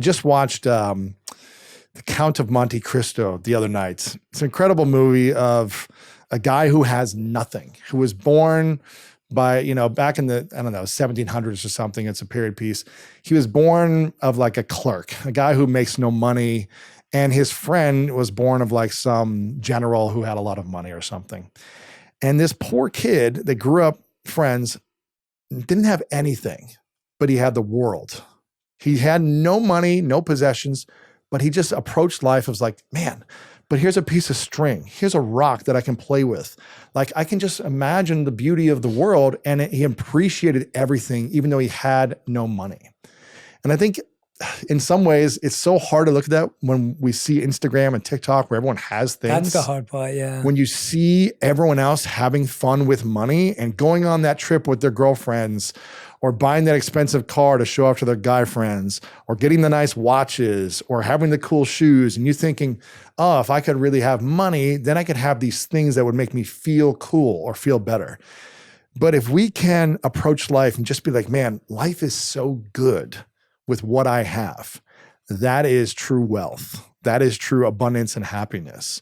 Just watched The Count of Monte Cristo the other night. It's an incredible movie of a guy who has nothing, who was born by, back in the, 1700s or something. It's a period piece. He was born of like a clerk, a guy who makes no money. And his friend was born of like some general who had a lot of money or something. And this poor kid that grew up friends didn't have anything, but he had the world. He had no money, no possessions, but he just approached life as like, man, but here's a piece of string. Here's a rock that I can play with. Like I can just imagine the beauty of the world, and he appreciated everything, even though he had no money. And I think in some ways, it's so hard to look at that when we see Instagram and TikTok where everyone has things. That's the hard part, yeah. When you see everyone else having fun with money and going on that trip with their girlfriends, or buying that expensive car to show off to their guy friends, or getting the nice watches, or having the cool shoes, and you thinking, oh, if I could really have money, then I could have these things that would make me feel cool or feel better. But if we can approach life and just be like, man, life is so good with what I have, that is true wealth. That is true abundance and happiness.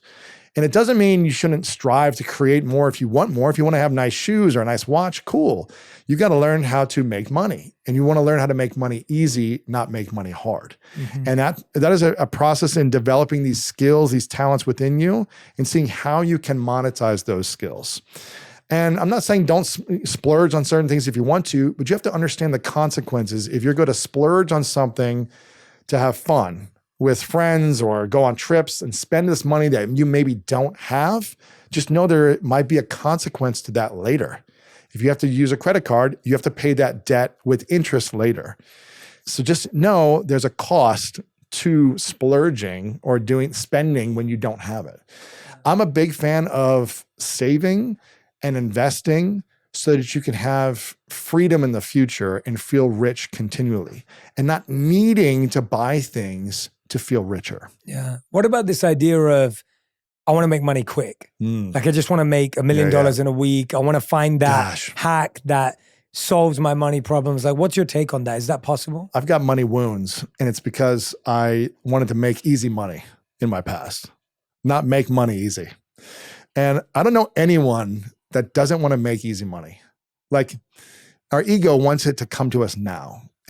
And it doesn't mean you shouldn't strive to create more if you want more. If you want to have nice shoes or a nice watch, cool. You got to learn how to make money. And you want to learn how to make money easy, not make money hard. Mm-hmm. And that is a process in developing these skills, these talents within you, and seeing how you can monetize those skills. And I'm not saying don't splurge on certain things if you want to, but you have to understand the consequences. If you're going to splurge on something to have fun with friends or go on trips and spend this money that you maybe don't have, just know there might be a consequence to that later. If you have to use a credit card, you have to pay that debt with interest later. So just know there's a cost to splurging or spending when you don't have it. I'm a big fan of saving and investing so that you can have freedom in the future and feel rich continually, and not needing to buy things to feel richer. Yeah. What about this idea of, I want to make money quick. Like I just want to make $1 million in a week. I want to find that hack that solves my money problems. Like, what's your take on that? Is that possible? I've got money wounds, and it's because I wanted to make easy money in my past, not make money easy. And I don't know anyone that doesn't want to make easy money. Like our ego wants it to come to us now.